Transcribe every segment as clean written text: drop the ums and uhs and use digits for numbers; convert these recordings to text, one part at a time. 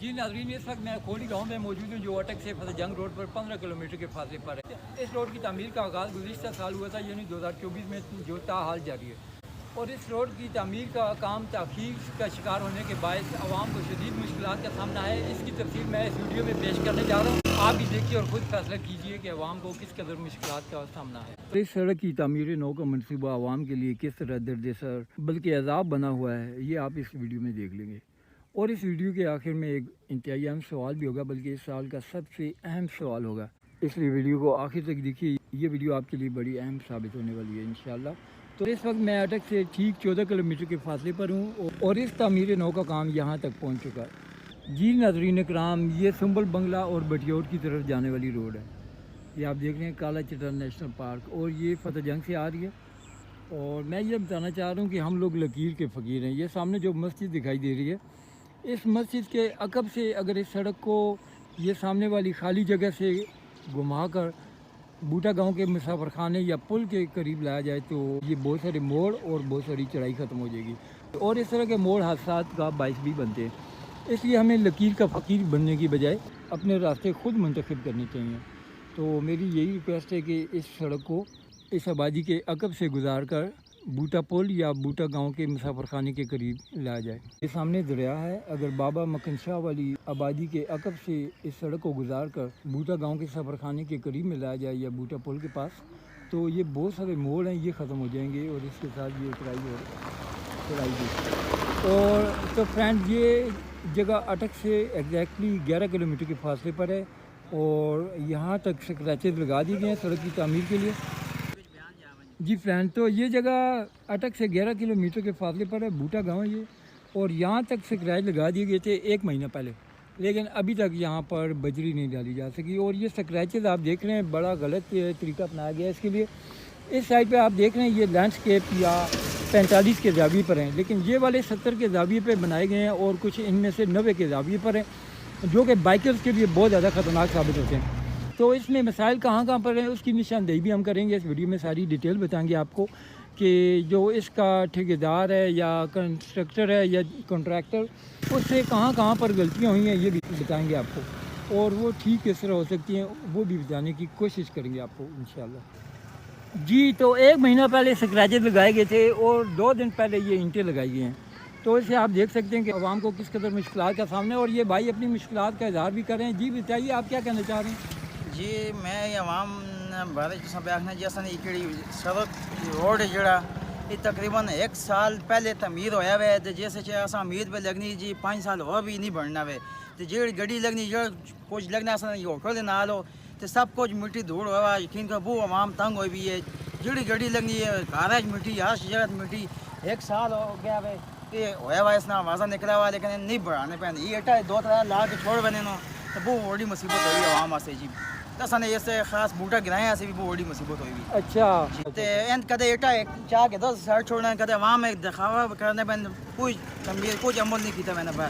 जी नाज़रीन, इस वक्त मैं खोली गांव में मौजूद हूँ जो अटक से फतेहजंग रोड पर 15 किलोमीटर के फासले पर है। इस रोड की तामीर का आगाज़ गुज़िश्ता साल हुआ था, यानी 2024 में, जो ताहाल जारी है। और इस रोड की तामीर का काम ताख़ीर का शिकार होने के बायस आवाम को शदीद मुश्किलात का सामना है। इसकी तफसील मैं इस वीडियो में पेश करने जा रहा हूँ। आप भी देखिए और ख़ुद फैसला कीजिए कि आवाम को किस कदर मुश्किलात का सामना है। इस सड़क की तामीर नौ का मनसूबा आवाम के लिए किस तरह दर्द सर बल्कि अज़ाब बना हुआ है, ये आप इस वीडियो में देख लेंगे। और इस वीडियो के आखिर में एक इंतहाई अहम सवाल भी होगा, बल्कि इस साल का सबसे अहम सवाल होगा, इसलिए वीडियो को आखिर तक देखिए। ये वीडियो आपके लिए बड़ी अहम साबित होने वाली है इंशाल्लाह। तो इस वक्त मैं अटक से ठीक 14 किलोमीटर के फासले पर हूँ और इस तामीर नौ का काम यहाँ तक पहुँच चुका है। जी नाज़रीन कराम, ये सुंबल बंगला और बटियोट की तरफ जाने वाली रोड है। ये आप देख रहे हैं काला चट्टान नेशनल पार्क, और ये फतेहजंग से आ रही है। और मैं ये बताना चाह रहा हूँ कि हम लोग लकीर के फ़कीर हैं। ये सामने जो मस्जिद दिखाई दे रही है, इस मस्जिद के अकब से अगर इस सड़क को ये सामने वाली खाली जगह से घुमाकर बूटा गांव के मुसाफिर खाने या पुल के करीब लाया जाए तो ये बहुत सारे मोड़ और बहुत सारी चढ़ाई ख़त्म हो जाएगी। और इस तरह के मोड़ हादसात का बायस भी बनते हैं। इसलिए हमें लकीर का फ़कीर बनने की बजाय अपने रास्ते ख़ुद मुंतखब करने चाहिए। तो मेरी यही रिक्वेस्ट है कि इस सड़क को इस आबादी के अकब से गुजार कर बूटा पुल या बूटा गांव के मुसाफिर खाने के करीब लाया जाए। ये सामने दरिया है। अगर बाबा मक्कन शाह वाली आबादी के अकब से इस सड़क को गुजार कर बूटा गांव के सफ़र खाने के करीब में लाया जाए या बूटा पुल के पास, तो ये बहुत सारे मोड़ हैं, ये ख़त्म हो जाएंगे और इसके साथ ये चढ़ाई भी। और तो फ्रेंड, ये जगह अटक से एग्जैक्टली 11 किलोमीटर के फासले पर है और यहाँ तक स्क्रैचेज लगा दिए गए हैं सड़क की तामीर के लिए। जी फ्रेंड, तो ये जगह अटक से 11 किलोमीटर के फासले पर है, बूटा गांव है ये। और यहाँ तक स्क्रैच लगा दिए गए थे 1 महीना पहले, लेकिन अभी तक यहाँ पर बजरी नहीं डाली जा सकी। और ये स्क्रैचेज आप देख रहे हैं, बड़ा गलत तरीका अपनाया गया है इसके लिए। इस साइड पे आप देख रहे हैं ये लैंडस्केप या 45 के जाविये पर हैं, लेकिन ये वाले 70 के जाविये पर बनाए गए हैं और कुछ इनमें से 90 के जाविये पर हैं, जो कि बाइकर्स के लिए बहुत ज़्यादा ख़तरनाक साबित होते हैं। तो इसमें मसाइल कहाँ पर हैं उसकी निशानदेही भी हम करेंगे। इस वीडियो में सारी डिटेल बताएंगे आपको कि जो इसका ठेकेदार है या कंस्ट्रक्टर है या कॉन्ट्रैक्टर, उससे कहाँ पर गलतियाँ हुई हैं ये भी बताएंगे आपको, और वो ठीक किस तरह हो सकती हैं वो भी बताने की कोशिश करेंगे आपको इंशाल्लाह। जी, तो 1 महीना पहले स्क्रैचेज लगाए गए थे और 2 दिन पहले ये ईंटें लगाई गई हैं। तो इससे आप देख सकते हैं कि आवाम को किस कदर मुश्किलात का सामना है, और ये भाई अपनी मुश्किलात का इजहार भी कर रहे हैं। जी बताइए, आप क्या कहना चाह रहे हैं? जी, मैं आवाम बारे आखना जैसा इकड़ी सड़क रोड है जड़ा ये तकरीबन 1 साल पहले तमीर होया हुआ है। तो जैसे असा उम्मीद पे लगनी जी 5 साल और भी नहीं बढ़ना वे। तो जेड़ गड्डी लगनी जो कुछ लगना होटल ना लो तो सब कुछ मिट्टी धूड़ हुआ यकीन का वो आवाम तंग हो भी है। जेड़ी गड्डी लगनी है काराज मिट्टी हर जगह मिट्टी 1 साल हो गया वे ये होया हुआ इसना आवाज़ा निकला हुआ, लेकिन नहीं बढ़ाने पे ये एटा 2-3 ला के छोड़ बने नो तो वो बड़ी मुसीबत हुई आवाम वास्ते जी। तसा ने ऐसे खास बूटा गिराया से भी वो बड़ी मुसीबत हुई। अच्छा, ते एंड कदे एटा चाह के 10 साल छोड़ना कदे आवाम में दिखावा करने पे कोई तंबीर कुछ अमल नहीं किया मैंने पर।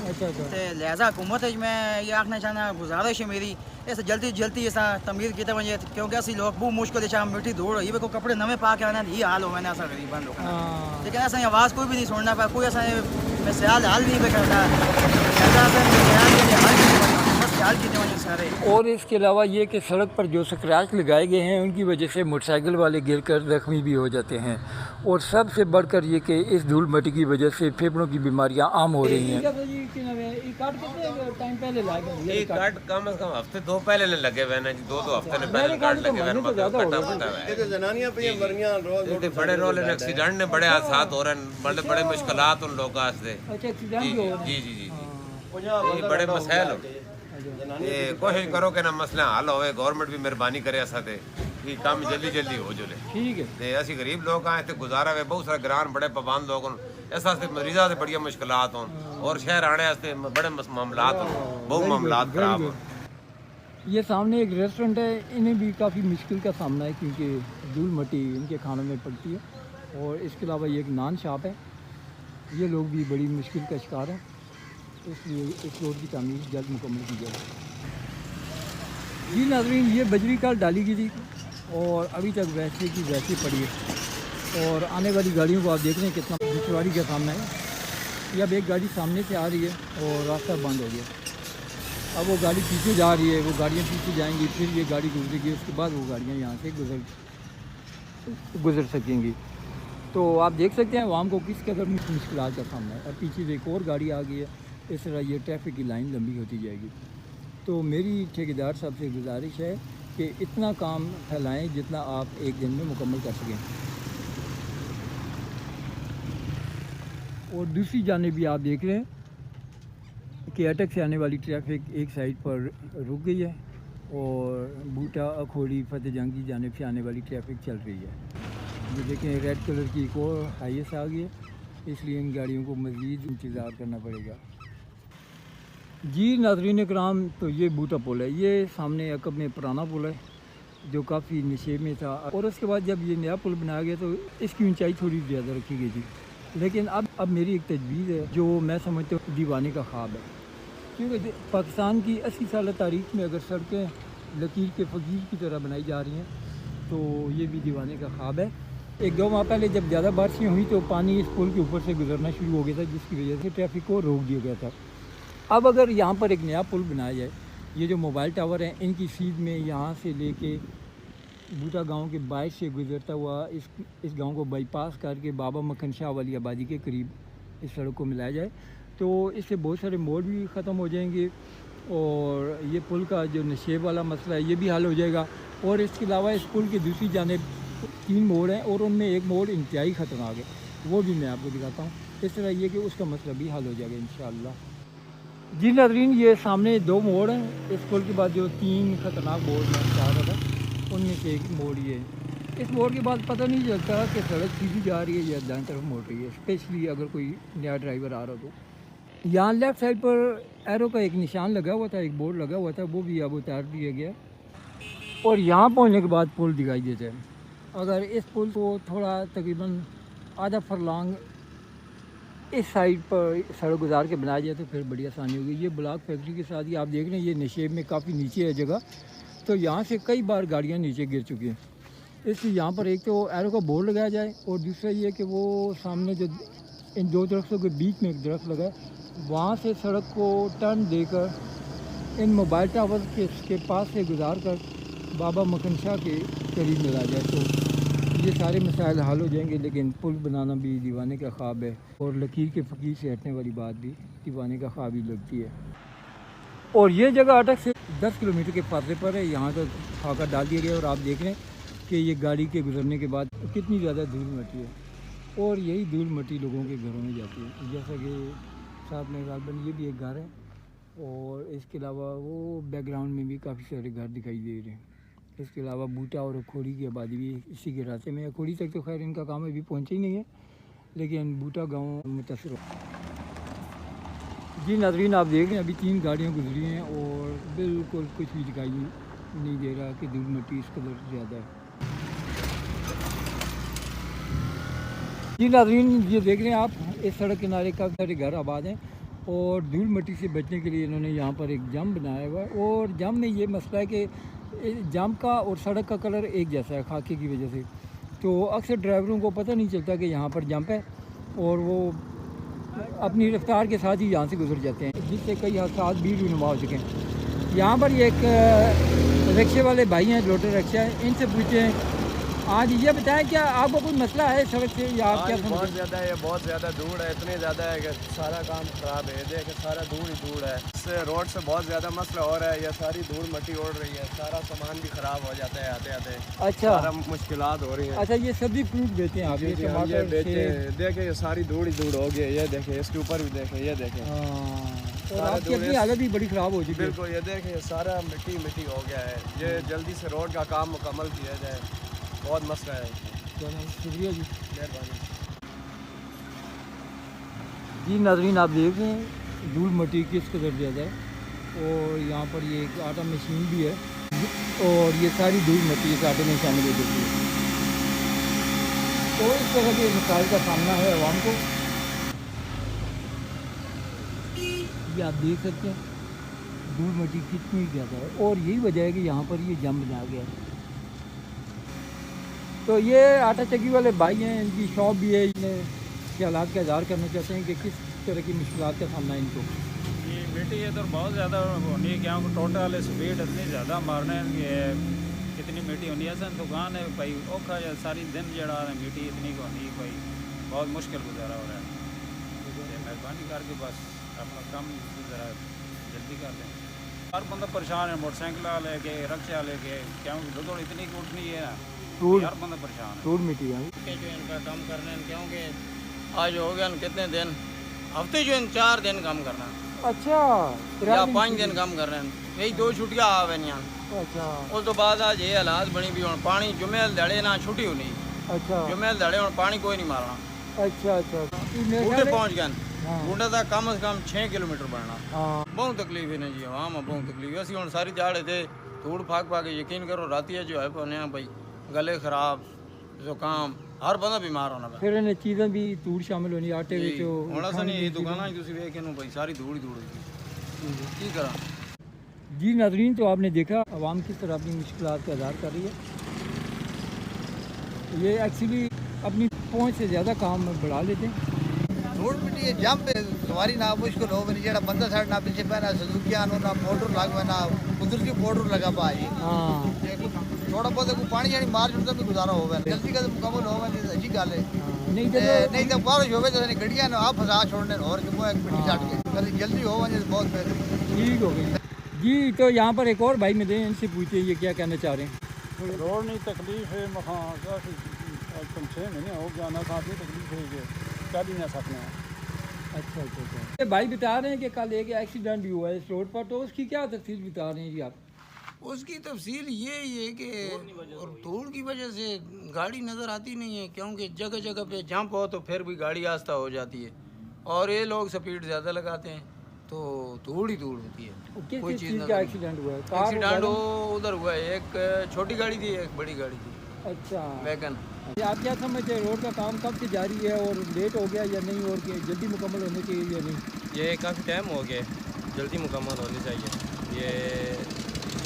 ते लिहाजा हुकूमत में ये आखना चाहना गुजारिश है मेरी, ऐसे जल्दी ऐसा तमीर किया वजह क्योंकि असं लोग बहुत मुश्किल है मिट्टी धूड़ ये को कपड़े नवे पा के आना ये हाल हो मैंने ऐसा गरीबन लोग, लेकिन ऐसा आवाज़ कोई भी नहीं सुनना पाया, कोई ऐसा मिसाल हाल नहीं पे करता। और इसके अलावा ये कि सड़क पर जो स्क्रैच लगाए गए हैं उनकी वजह से मोटरसाइकिल वाले गिरकर जख्मी भी हो जाते हैं। और सबसे बढ़कर ये कि इस धूल मिट्टी की वजह से फेफड़ों की बीमारियां आम हो रही हैं। ये कार्ड कम से कम हफ्ते 2 पहले लगे हुए हैं जी, 2 हफ्ते ने पहले कार्ड लगे हुए हैं। बड़े रोल एक्सीडेंट ने बड़े हादसात हो रहे हैं, बड़े मुश्किलात उन लोगों वास्ते। जी बड़े मसैल हो। ये कोशिश करो कि ना मसला हल होवे, गवर्नमेंट भी मेहरबानी करे ऐसा ते कि काम जल्दी हो जुले। ठीक है, ते असि गरीब लोग आए थे गुजारा वे बहुत सारे ग्रान बड़े पाबंद लोग ऐसा मरीजा से बड़ी मुश्किलात हो और शहर आने वास्ते बड़े मामलात बहुत मामलात खराब हो। ये सामने एक रेस्टोरेंट है, इन्हें भी काफ़ी मुश्किल का सामना है क्योंकि धूल मिट्टी इनके खानों में पड़ती है। और इसके अलावा ये एक नान शॉप है, ये लोग भी बड़ी मुश्किल का शिकार हैं, इसलिए इस रोड की तामीर जल्द मुकम्मल की जाए। जी नाज़रीन, ये बजरी कल डाली गई थी और अभी तक वैसे की वैसे पड़ी है। और आने वाली गाड़ियों को आप देख रहे हैं कितना दुश्वारी का सामना है। ये अब एक गाड़ी सामने से आ रही है और रास्ता बंद हो गया। अब वो गाड़ी पीछे जा रही है, वो गाड़ियाँ पीछे जाएंगी, फिर ये गाड़ी गुजरेगी, उसके बाद वो गाड़ियाँ यहाँ से गुजर सकेंगी। तो आप देख सकते हैं आवाम को किस कदर मुश्किलात का सामना है। और पीछे से एक और गाड़ी आ गई है, इस तरह ये ट्रैफिक की लाइन लंबी होती जाएगी। तो मेरी ठेकेदार साहब से गुजारिश है कि इतना काम फैलाएं जितना आप एक दिन में मुकम्मल कर सकें। और दूसरी जानिब भी आप देख रहे हैं कि अटक से आने वाली ट्रैफिक एक साइड पर रुक गई है और बूटा अखोड़ी फतेह जंग की जानिब से आने वाली ट्रैफिक चल रही है। ये देखें रेड कलर की एक और हाईएस्ट आ गई है, इसलिए इन गाड़ियों को मज़ीद इंतज़ार करना पड़ेगा। जी नाज़रीन कराम, तो ये बूटा पुल है, ये सामने अकब में पुराना पुल है जो काफ़ी नशे में था। और उसके बाद जब ये नया पुल बनाया गया तो इसकी ऊंचाई थोड़ी ज़्यादा रखी गई थी। लेकिन अब मेरी एक तजवीज़ है जो मैं समझता हूँ दीवाने का ख्वाब है, क्योंकि पाकिस्तान की 80 साल तारीख में अगर सड़कें लकीर के फ़कीर की तरह बनाई जा रही हैं तो ये भी दीवाने का ख्वाब है। एक दो माह पहले जब ज़्यादा बारिशें हुई तो पानी इस पुल के ऊपर से गुजरना शुरू हो गया था, जिसकी वजह से ट्रैफिक को रोक दिया गया था। अब अगर यहाँ पर एक नया पुल बनाया जाए, ये जो मोबाइल टावर हैं इनकी सीध में यहाँ से लेके बूटा गांव के बाइक से गुजरता हुआ इस गांव को बाईपास करके बाबा मक्खन शाह वाली आबादी के करीब इस सड़क को मिलाया जाए तो इससे बहुत सारे मोड़ भी ख़त्म हो जाएंगे और ये पुल का जो नशेब वाला मसला है ये भी हल हो जाएगा। और इसके अलावा इस पुल की दूसरी जानिब 3 मोड़ हैं और उनमें एक मोड़ इंतहाई ख़तरनाक है, वो भी मैं आपको दिखाता हूँ। इस तरह ये कि उसका मसला भी हल हो जाएगा इंशाअल्लाह। जी नाज़रीन, ये सामने 2 मोड़ हैं, इस पुल के बाद जो 3 ख़तरनाक मोड़ मैं चाह रहा था उनमें से एक मोड़ ये है। इस मोड़ के बाद पता नहीं चलता कि सड़क सीधी जा रही है या दाएं तरफ मोड़ रही है, स्पेशली अगर कोई नया ड्राइवर आ रहा तो। यहाँ लेफ़्ट साइड पर एरो का एक निशान लगा हुआ था, एक बोर्ड लगा हुआ था, वो भी अब उतार दिया गया और यहाँ पहुँचने के बाद पुल दिखाई देता है। अगर इस पुल को थोड़ा तकरीबन आधा फरलांग इस साइड पर सड़क गुजार के बनाया जाए तो फिर बड़ी आसानी होगी। ये ब्लॉक फैक्ट्री के साथ ही आप देख रहे हैं ये नशेब में काफ़ी नीचे है जगह, तो यहाँ से कई बार गाड़ियाँ नीचे गिर चुकी हैं। इसलिए यहाँ पर एक तो एरो का बोर्ड लगाया जाए और दूसरा ये कि वो सामने जो इन 2 दरख्तों के बीच में एक दरख्त लगा है वहाँ से सड़क को टर्न देकर इन मोबाइल टावर के पास से गुजार कर बाबा मक्खन शाह के करीब मिला जाए तो ये सारे मसाइल हल हो जाएंगे। लेकिन पुल बनाना भी दीवाने का ख्वाब है और लकीर के फ़कीर से हटने वाली बात भी दीवाने का ख्वाब ही लगती है। और ये जगह अटक से 10 किलोमीटर के फासले पर है, यहाँ तक खाका डाल दिया गया और आप देख रहे हैं कि ये गाड़ी के गुजरने के बाद कितनी ज़्यादा धूल मटी है और यही धूल मटी लोगों के घरों में जाती है। जैसा कि साथ में गालबन ये भी एक घर है और इसके अलावा वो बैकग्राउंड में भी काफ़ी सारे घर दिखाई दे रहे हैं। इसके अलावा बूटा और अखोड़ी की आबादी भी इसी के रास्ते में। अखोड़ी तक तो खैर इनका काम अभी पहुँचा ही नहीं है, लेकिन बूटा गाँव मुतासर हो। जी नाज़रीन, आप देख रहे हैं अभी 3 गाड़ियाँ गुजरी हैं और बिल्कुल कुछ भी दिखाई नहीं दे रहा कि धूल मिट्टी इस कदर ज़्यादा है। जी नाज़रीन, ये देख रहे हैं आप इस सड़क किनारे काफ़ी सारे घर आबाद हैं और धूल मिट्टी से बचने के लिए इन्होंने यहाँ पर एक जम बनाया हुआ है। और जम में ये मसला है कि जम का और सड़क का कलर एक जैसा है खाके की वजह से, तो अक्सर ड्राइवरों को पता नहीं चलता कि यहाँ पर जंप है और वो अपनी रफ्तार के साथ ही यहाँ से गुजर जाते हैं, जिससे कई हादसा भी रुनुमा हो चुके हैं। यहाँ पर ये एक रिक्शे वाले भाई हैं, लोटर रिक्शा है, इनसे पूछें। आज ये बताएं क्या आपको कोई मसला है सड़क से या आप क्या? बहुत ज़्यादा है, बहुत ज़्यादा धूल है, इतनी ज़्यादा है कि सारा काम ख़राब है। देख सारा धूल ही धूल है, इससे रोड से बहुत ज़्यादा मसला हो रहा है। ये सारी धूल मट्टी उड़ रही है, सारा सामान भी ख़राब हो जाता है आते आते। अच्छा, सारा मुश्किलात हो रही है। अच्छा, ये सब्जी फ्रूट बेचते हैं आप? ये टमाटर बेचते हैं। देखें ये सारी धूल ही धूल हो गई है, ये देखें इसके ऊपर भी देखें, ये देखें। और आपकी अपनी हालत भी बड़ी ख़राब हो चुकी है। बिल्कुल, ये देखें ये सारा मिट्टी मिट्टी हो गया है। ये जल्दी से रोड का काम मुकम्मल किया जाए, बहुत मसला है। शुक्रिया जी, मेहरबानी। जी नाज़रीन, आप देख रहे हैं धूल मिट्टी किस कदर ज़्यादा है और यहाँ पर ये एक आटा मशीन भी है और ये सारी धूल मिट्टी इस आटे में शामिल हो जाती है। तो इस तरह के मसाइल का सामना है आवाम को। ये आप देख सकते हैं धूल मिट्टी कितनी ज़्यादा है और यही वजह है कि यहाँ पर ये जम बनाया गया है। तो ये आटा चक्की वाले भाई हैं, इनकी शॉप भी है, इन्हें हालात का इज़हार करना चाहते हैं कि किस तरह की मुश्किलात का सामना इनको। मिट्टी इधर बहुत ज़्यादा होनी है क्योंकि टोटल स्पीड इतनी ज़्यादा मारने की कितनी मिट्टी होनी है असन दुकान है भाई औखा या सारी दिन जड़ा मिट्टी इतनी होनी भाई बहुत मुश्किल गुजारा हो रहा है। मेहरबानी करके बस अपना काम ज़रा जल्दी कर दें। हर बंदा परेशान है, मोटरसाइकिल लेके रिक्शा लेके, क्योंकि दौड़ इतनी उठनी है ना, हर बंदा परेशान है। धूल मिट्टी है जो इनका काम करने क्योंकि आज हो गया कितने दिन, हफ्ते जो इन 4 दिन काम करना अच्छा या 5 दिन काम कर रहे हैं, यही 2 छुट्टियां आवे नहीं। अच्छा उस तो बाद आज ये हालात बनी भी हूँ पानी जुमेल दड़े ना छुट्टी होनी, अच्छा जुमेल दड़े हूँ पानी कोई नहीं मारना। अच्छा अच्छा बूढ़े पहुँच गए, हाँ। बूढ़े तक कम से कम 6 किलोमीटर बढ़ना, हाँ बहुत तकलीफ है ना जी। हाँ मैं बहुत तकलीफ है, असं हूँ सारी दिहाड़े थे धूड़ फाक पाके यकीन करो राती जो है पौने भाई गले खराब जुकाम हर बंदा बीमार होना फिर इन्हें चीज़ें भी धूड़ शामिल होनी आटे विच ਹੁਣ ਅਸਾਂ ਇਹ ਦੁਕਾਨਾਂ 'ਚ ਤੁਸੀਂ ਵੇਖ ਇਹਨੂੰ ਭਾਈ ਸਾਰੀ ਧੂੜ ਹੀ ਧੂੜ ਹੋਈ ਕੀ ਕਰਾਂ। जी नाज़रीन, तो आपने देखा आवाम किस तरह अपनी मुश्किलात का इज़हार कर रही है। ये एक्चुअली अपनी पहुंच से ज़्यादा काम बढ़ा लेते हैं। धूड़ मिट्टी जम पे सवारी ना मुश्किल हो वनी जेड़ा बंदा साइड ना पीछे पैना सुजुकिया ना मोटर लग ना कुदरती मोटर लगा पाई हाँ थोड़ा बहुत को पानी जानी मार जुड़ता भी गुजारा होवे जल्दी का मुकम्मल होवे नहीं अच्छी गल है। नहीं तो बारिश होवे तो गड्डियां ना आप फसा छोड़ने और कि वो एक मिट्टी छट के कल जल्दी होवे तो बहुत बेहतर ठीक हो गई जी। तो यहाँ पर एक और भाई मिले, इनसे पूछिए ये क्या कहना चाह रहे हैं। रोड नहीं तकलीफ है मखा 6 महीने हो गया ना, काफ़ी तकलीफ है कि चल ही ना सकते हैं। अच्छा अच्छा अच्छा, ये भाई बता रहे हैं कि कल एक एक्सीडेंट भी हुआ है इस रोड पर, तो उसकी क्या तफसील बता रहे हैं जी आप। उसकी तफसील ये है कि और धूल की वजह से गाड़ी नज़र आती नहीं है, क्योंकि जगह जगह पे जंप हो तो फिर भी गाड़ी आस्ता हो जाती है और ये लोग स्पीड ज़्यादा लगाते हैं तो धूल ही धूल होती है। कोई किस चीज़ चीज़ का एक्सीडेंट हुआ है? कार एक्सीडेंट वगैरह? हो उधर हुआ है, एक छोटी गाड़ी थी एक बड़ी गाड़ी थी अच्छा, वैगन। आप क्या समझते हैं रोड का काम कब से जारी है और लेट हो गया या नहीं, और जल्दी मुकम्मल होने चाहिए या नहीं? ये काफ़ी टाइम हो गया, जल्दी मुकम्मल होनी चाहिए। ये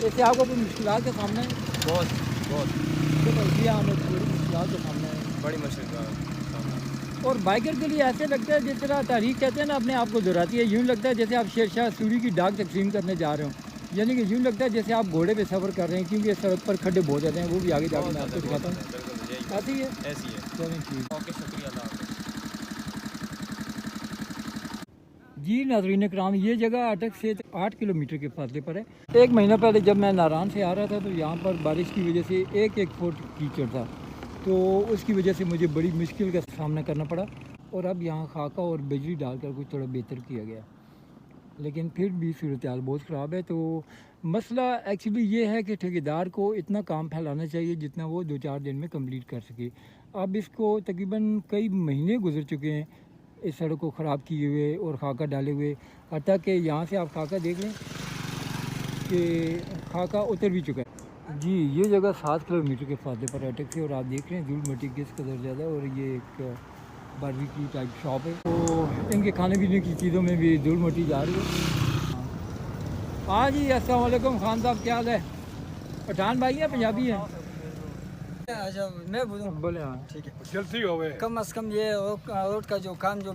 इससे आपको कोई मुश्किलात का सामना है? बहुत तो भैया हमें थोड़ी मुश्किलात का सामना है बड़ी मुश्किल का सामना है। और बाइकर के लिए ऐसे लगता है जिस तरह तारीख कहते हैं ना अपने आप को दोहराती है, यूँ लगता है जैसे आप शेरशाह सूरी की डाक तकसीम करने जा रहे हो, यानी कि यूँ लगता है जैसे आप घोड़े पे सफ़र कर रहे हैं, क्योंकि सड़क पर खड्डे बहुत ज़्यादा हैं, वो भी आगे जाकर मैं आपको दिखाता हूँ। बिल्कुल ऐसी है, ऐसी है। चलें ठीक। ओके, शुक्रिया, अल्लाह हाफ़िज़। जी नाज़रीन कराम, ये जगह अटक से 8 किलोमीटर के फासले पर है। 1 महीना पहले जब मैं नारायण से आ रहा था तो यहाँ पर बारिश की वजह से 1 फुट कीचड़ था, तो उसकी वजह से मुझे बड़ी मुश्किल का सामना करना पड़ा और अब यहाँ खाका और बिजली डालकर कुछ थोड़ा बेहतर किया गया, लेकिन फिर भी सूरत हाल बहुत ख़राब है। तो मसला एक्चुअली ये है कि ठेकेदार को इतना काम फैलाना चाहिए जितना वो 2-4 दिन में कंप्लीट कर सके। अब इसको तकरीबन कई महीने गुजर चुके हैं इस सड़क को ख़राब किए हुए और खाका डाले हुए, हत्ता कि यहाँ से आप खाका देख लें कि खाका उतर भी चुका है। जी ये जगह 7 किलोमीटर के फासले पर अटक से, और आप देख रहे हैं धूल मिट्टी किस कदर ज़्यादा है, और ये एक बारबेक्यू टाइप शॉप है, तो इनके खाने पीने की चीज़ों में भी धूल मिट्टी जा रही है। हाँ जी, अस्सलाम वालेकुम खान साहब, क्या हाल है? पठान भाई है पंजाबी है? अच्छा मैं बोलूँ, बोले हाँ ठीक है। जल्दी हो गए कम से कम ये रोड का जो काम जो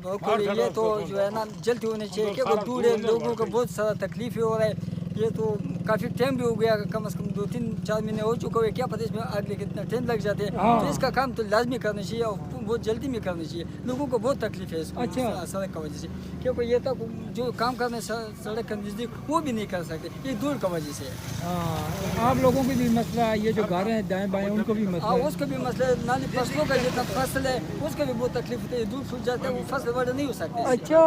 ये तो जो है ना जल्दी होनी चाहिए, क्योंकि बूढ़े लोगों को बहुत सारा तकलीफ हो रहा है। ये तो काफ़ी टाइम भी हो गया, कम से कम 2-3-4 महीने हो चुका है, क्या पता इसमें आगे कितना टाइम लग जाते हैं। तो इसका काम तो लाजमी करना चाहिए और बहुत जल्दी में करना चाहिए। लोगों को बहुत तकलीफ है इसको सड़क की वजह से, क्योंकि ये तक जो काम करने सड़क के नज़दीक वो भी नहीं कर सकते, ये दूर की वजह से। आप लोगों के भी मसला है, ये जो घर हैं दाएँ बाएँ उनको भी मसला है। उसका भी मसला है, नाली फसलों का जितना फसल है उसका भी बहुत तकलीफ होती है, दूर फूट जाता है, वो फसल बड़ा नहीं हो सकते। अच्छा,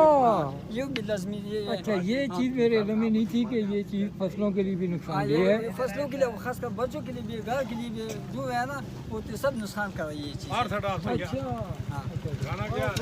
ये भी लाजमी ये अच्छा ये चीज़ मेरे इल्म में नहीं थी कि ये चीज़ फसलों के लिए भी नुकसानदेह है। फसलों के लिए, खासकर बच्चों के लिए भी, घर के लिए भी जो है ना वो तो सब नुकसान कर रही है ये चीज़। अच्छा,